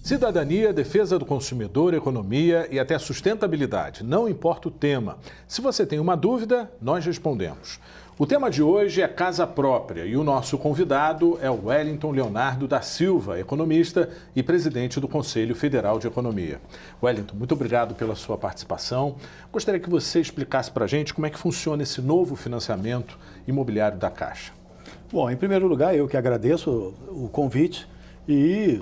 Cidadania, defesa do consumidor, economia e até sustentabilidade. Não importa o tema. Se você tem uma dúvida, nós respondemos. O tema de hoje é casa própria e o nosso convidado é o Wellington Leonardo da Silva, economista e presidente do Conselho Federal de Economia. Wellington, muito obrigado pela sua participação. Gostaria que você explicasse para a gente como é que funciona esse novo financiamento imobiliário da Caixa. Bom, em primeiro lugar, eu que agradeço o convite e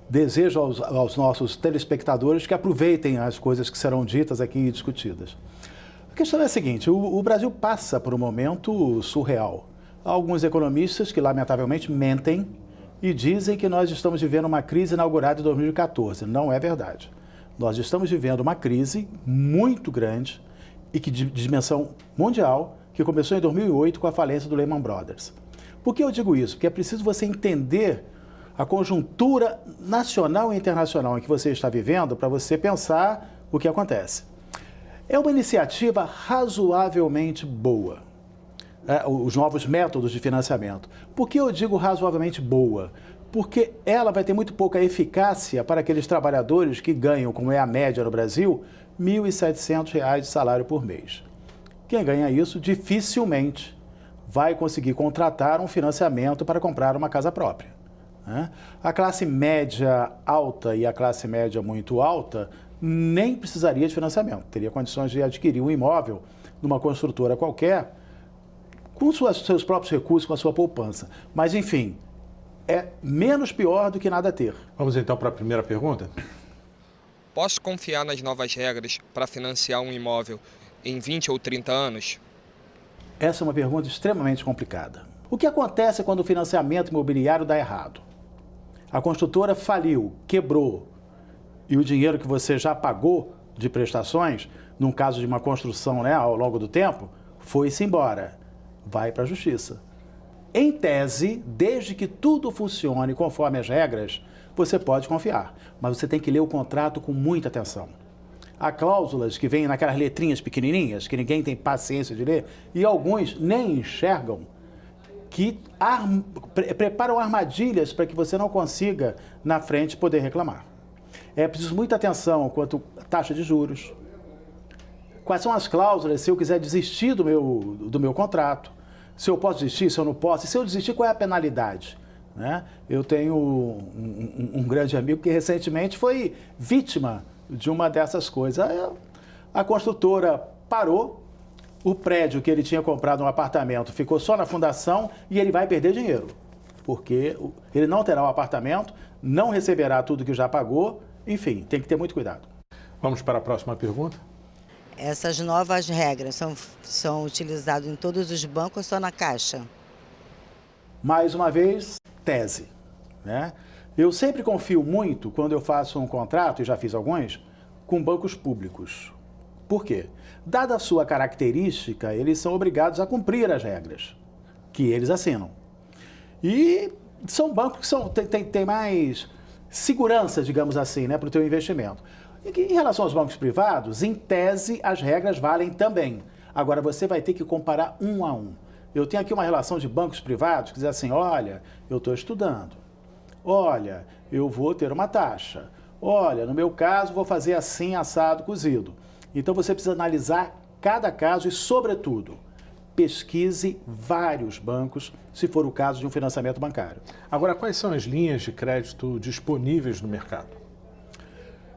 desejo aos nossos telespectadores que aproveitem as coisas que serão ditas aqui e discutidas. A questão é a seguinte, o Brasil passa por um momento surreal. Há alguns economistas que, lamentavelmente, mentem e dizem que nós estamos vivendo uma crise inaugurada em 2014. Não é verdade. Nós estamos vivendo uma crise muito grande e que de dimensão mundial, que começou em 2008 com a falência do Lehman Brothers. Por que eu digo isso? Porque é preciso você entender a conjuntura nacional e internacional em que você está vivendo para você pensar o que acontece. É uma iniciativa razoavelmente boa, os novos métodos de financiamento. Por que eu digo razoavelmente boa? Porque ela vai ter muito pouca eficácia para aqueles trabalhadores que ganham, como é a média no Brasil, R$ 1.700 de salário por mês. Quem ganha isso dificilmente vai conseguir contratar um financiamento para comprar uma casa própria. A classe média alta e a classe média muito alta nem precisaria de financiamento, teria condições de adquirir um imóvel numa construtora qualquer com seus próprios recursos, com a sua poupança. Mas, enfim, é menos pior do que nada ter. Vamos então para a primeira pergunta? Posso confiar nas novas regras para financiar um imóvel em 20 ou 30 anos? Essa é uma pergunta extremamente complicada. O que acontece quando o financiamento imobiliário dá errado? A construtora faliu, quebrou, e o dinheiro que você já pagou de prestações, num caso de uma construção, ao longo do tempo, foi-se embora, vai para a justiça. Em tese, desde que tudo funcione conforme as regras, você pode confiar, mas você tem que ler o contrato com muita atenção. Há cláusulas que vêm naquelas letrinhas pequenininhas, que ninguém tem paciência de ler, e alguns nem enxergam, que preparam armadilhas para que você não consiga, na frente, poder reclamar. É preciso muita atenção quanto à taxa de juros. Quais são as cláusulas se eu quiser desistir do meu contrato? Se eu posso desistir, se eu não posso? E se eu desistir, qual é a penalidade? Eu tenho um grande amigo que recentemente foi vítima de uma dessas coisas. A construtora parou, o prédio que ele tinha comprado um apartamento ficou só na fundação e ele vai perder dinheiro, porque ele não terá o apartamento, não receberá tudo que já pagou, enfim, tem que ter muito cuidado. Vamos para a próxima pergunta? Essas novas regras são utilizadas em todos os bancos ou só na Caixa? Mais uma vez, tese. Eu sempre confio muito, quando eu faço um contrato, e já fiz alguns, com bancos públicos. Por quê? Dada a sua característica, eles são obrigados a cumprir as regras que eles assinam. E são bancos que têm mais segurança, digamos assim, para o teu investimento. E em relação aos bancos privados, em tese, as regras valem também. Agora, você vai ter que comparar um a um. Eu tenho aqui uma relação de bancos privados que diz assim, olha, eu estou estudando. Olha, eu vou ter uma taxa. Olha, no meu caso, vou fazer assim, assado, cozido. Então, você precisa analisar cada caso e, sobretudo, pesquise vários bancos, se for o caso de um financiamento bancário. Agora, quais são as linhas de crédito disponíveis no mercado?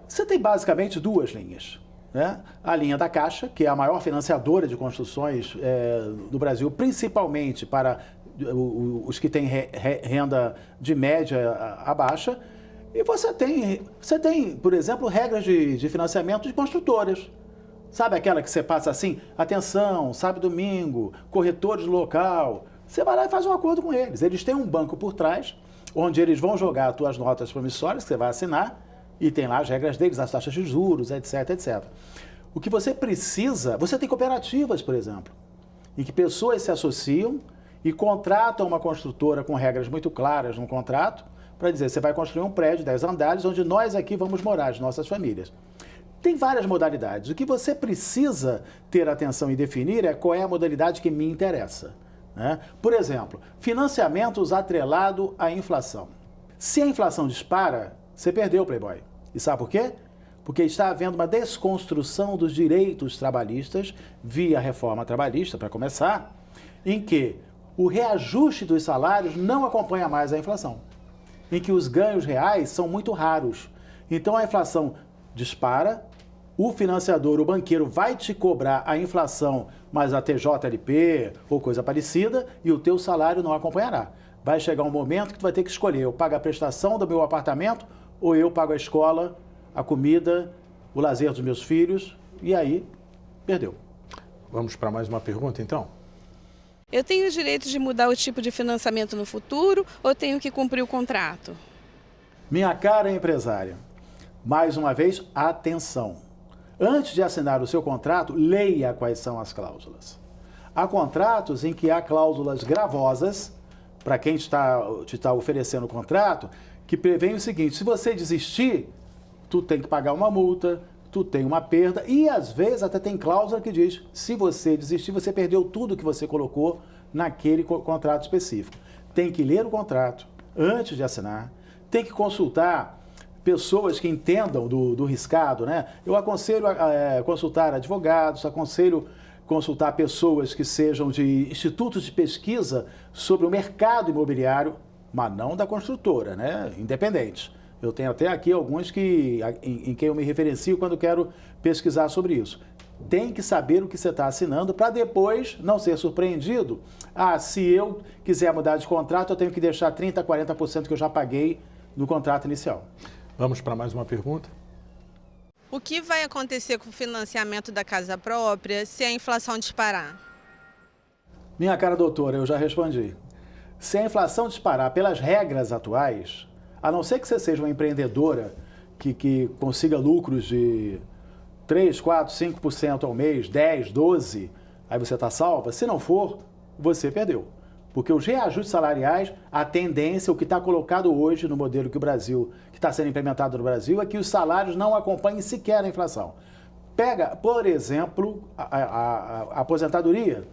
Você tem basicamente duas linhas. A linha da Caixa, que é a maior financiadora de construções do Brasil, principalmente para os que têm renda de média a baixa. E você tem, por exemplo, regras de financiamento de construtoras. Sabe aquela que você passa assim, atenção, sábado e domingo, corretores do local. Você vai lá e faz um acordo com eles. Eles têm um banco por trás, onde eles vão jogar as tuas notas promissórias, que você vai assinar, e tem lá as regras deles, as taxas de juros, etc, etc. O que você precisa, você tem cooperativas, por exemplo, em que pessoas se associam e contratam uma construtora com regras muito claras no contrato, para dizer, você vai construir um prédio de 10 andares, onde nós aqui vamos morar, as nossas famílias. Tem várias modalidades. O que você precisa ter atenção e definir é qual é a modalidade que me interessa. Por exemplo, financiamentos atrelado à inflação. Se a inflação dispara, você perdeu, Playboy. E sabe por quê? Porque está havendo uma desconstrução dos direitos trabalhistas via reforma trabalhista, para começar, em que o reajuste dos salários não acompanha mais a inflação, em que os ganhos reais são muito raros. Então a inflação dispara, o financiador, o banqueiro vai te cobrar a inflação mais a TJLP ou coisa parecida e o teu salário não acompanhará. Vai chegar um momento que tu vai ter que escolher, eu pago a prestação do meu apartamento ou eu pago a escola, a comida, o lazer dos meus filhos, e aí perdeu. Vamos para mais uma pergunta, então? Eu tenho o direito de mudar o tipo de financiamento no futuro ou tenho que cumprir o contrato? Minha cara empresária, mais uma vez, atenção. Antes de assinar o seu contrato, leia quais são as cláusulas. Há contratos em que há cláusulas gravosas, para quem te está oferecendo o contrato, que prevêem o seguinte: se você desistir, tu tem que pagar uma multa, tu tem uma perda, e às vezes até tem cláusula que diz, se você desistir, você perdeu tudo que você colocou naquele contrato específico. Tem que ler o contrato antes de assinar, tem que consultar pessoas que entendam do riscado, né? Eu aconselho a consultar advogados, aconselho consultar pessoas que sejam de institutos de pesquisa sobre o mercado imobiliário, mas não da construtora, né? Independentes. Eu tenho até aqui alguns em quem eu me referencio quando quero pesquisar sobre isso. Tem que saber o que você está assinando para depois não ser surpreendido. Ah, se eu quiser mudar de contrato, eu tenho que deixar 30%, 40% que eu já paguei no contrato inicial. Vamos para mais uma pergunta? O que vai acontecer com o financiamento da casa própria se a inflação disparar? Minha cara doutora, eu já respondi. Se a inflação disparar pelas regras atuais, a não ser que você seja uma empreendedora que consiga lucros de 3, 4, 5% ao mês, 10, 12%, aí você está salva. Se não for, você perdeu. Porque os reajustes salariais, a tendência, o que está colocado hoje no modelo que está sendo implementado no Brasil, é que os salários não acompanhem sequer a inflação. Pega, por exemplo, a aposentadoria.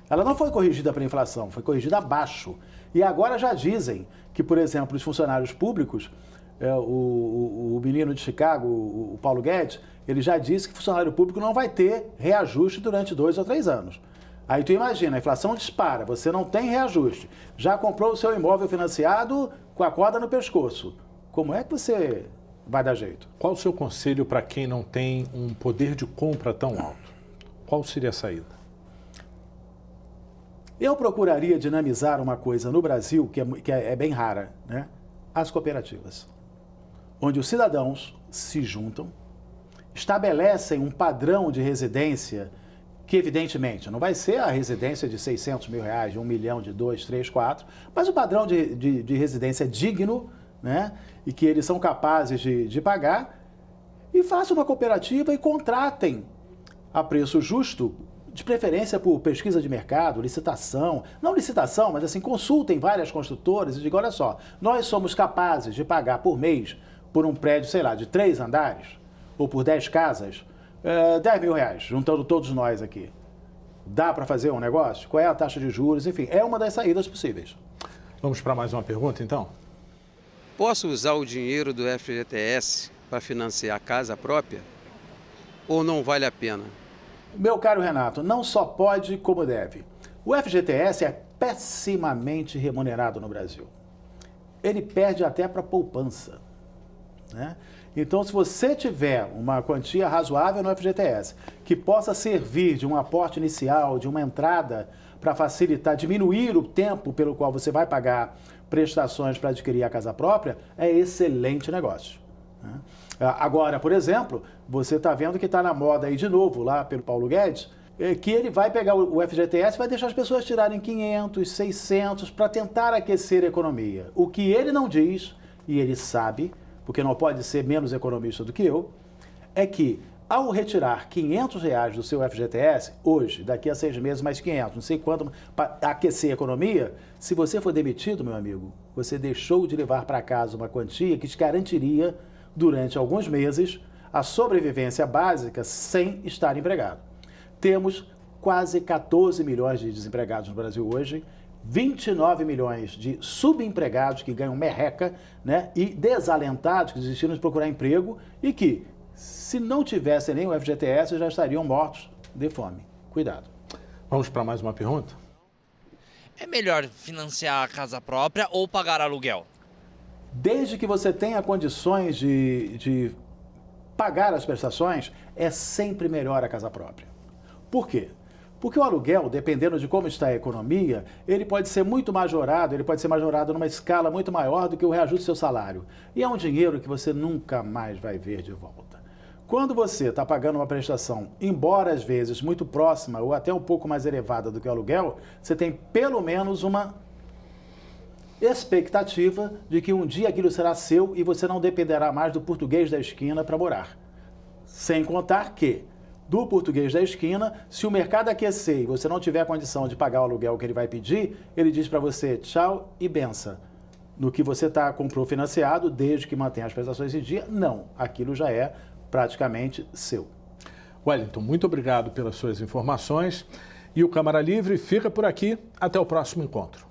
Ela não foi corrigida para a inflação, foi corrigida abaixo. E agora já dizem que, por exemplo, os funcionários públicos, o menino de Chicago, o Paulo Guedes, ele já disse que funcionário público não vai ter reajuste durante 2 ou 3 anos. Aí tu imagina, a inflação dispara, você não tem reajuste, já comprou o seu imóvel financiado com a corda no pescoço. Como é que você vai dar jeito? Qual o seu conselho para quem não tem um poder de compra tão alto? Qual seria a saída? Eu procuraria dinamizar uma coisa no Brasil que é bem rara, né? As cooperativas, onde os cidadãos se juntam, estabelecem um padrão de residência que, evidentemente, não vai ser a residência de 600 mil reais, de 1 milhão, de 2, 3, 4, mas o padrão de residência digno, né? E que eles são capazes de pagar, e façam uma cooperativa e contratem a preço justo, de preferência por pesquisa de mercado, licitação, não licitação, mas assim, consultem várias construtoras e digam, olha só, nós somos capazes de pagar por mês por um prédio, sei lá, de 3 andares, ou por 10 casas, 10 mil reais, juntando todos nós aqui. Dá para fazer um negócio? Qual é a taxa de juros? Enfim, é uma das saídas possíveis. Vamos para mais uma pergunta, então? Posso usar o dinheiro do FGTS para financiar a casa própria? Ou não vale a pena? Meu caro Renato, não só pode como deve. O FGTS é pessimamente remunerado no Brasil. Ele perde até para a poupança, né? Então, se você tiver uma quantia razoável no FGTS, que possa servir de um aporte inicial, de uma entrada para facilitar, diminuir o tempo pelo qual você vai pagar prestações para adquirir a casa própria, é excelente negócio, né? Agora, por exemplo, você está vendo que está na moda aí de novo, lá pelo Paulo Guedes, que ele vai pegar o FGTS e vai deixar as pessoas tirarem 500, 600 para tentar aquecer a economia. O que ele não diz, e ele sabe, porque não pode ser menos economista do que eu, é que ao retirar 500 reais do seu FGTS, hoje, daqui a 6 meses mais 500, não sei quanto, para aquecer a economia, se você for demitido, meu amigo, você deixou de levar para casa uma quantia que te garantiria, durante alguns meses, a sobrevivência básica sem estar empregado. Temos quase 14 milhões de desempregados no Brasil hoje, 29 milhões de subempregados que ganham merreca, né, e desalentados que desistiram de procurar emprego e que, se não tivessem nem o FGTS, já estariam mortos de fome. Cuidado. Vamos para mais uma pergunta? É melhor financiar a casa própria ou pagar aluguel? Desde que você tenha condições de pagar as prestações, é sempre melhor a casa própria. Por quê? Porque o aluguel, dependendo de como está a economia, ele pode ser muito majorado, ele pode ser majorado numa escala muito maior do que o reajuste do seu salário. E é um dinheiro que você nunca mais vai ver de volta. Quando você está pagando uma prestação, embora às vezes muito próxima ou até um pouco mais elevada do que o aluguel, você tem pelo menos uma expectativa de que um dia aquilo será seu e você não dependerá mais do português da esquina para morar. Sem contar que, do português da esquina, se o mercado aquecer e você não tiver a condição de pagar o aluguel que ele vai pedir, ele diz para você tchau e benção. No que você comprou financiado, desde que mantenha as prestações em dia, não. Aquilo já é praticamente seu. Wellington, muito obrigado pelas suas informações. E o Câmara Livre fica por aqui. Até o próximo encontro.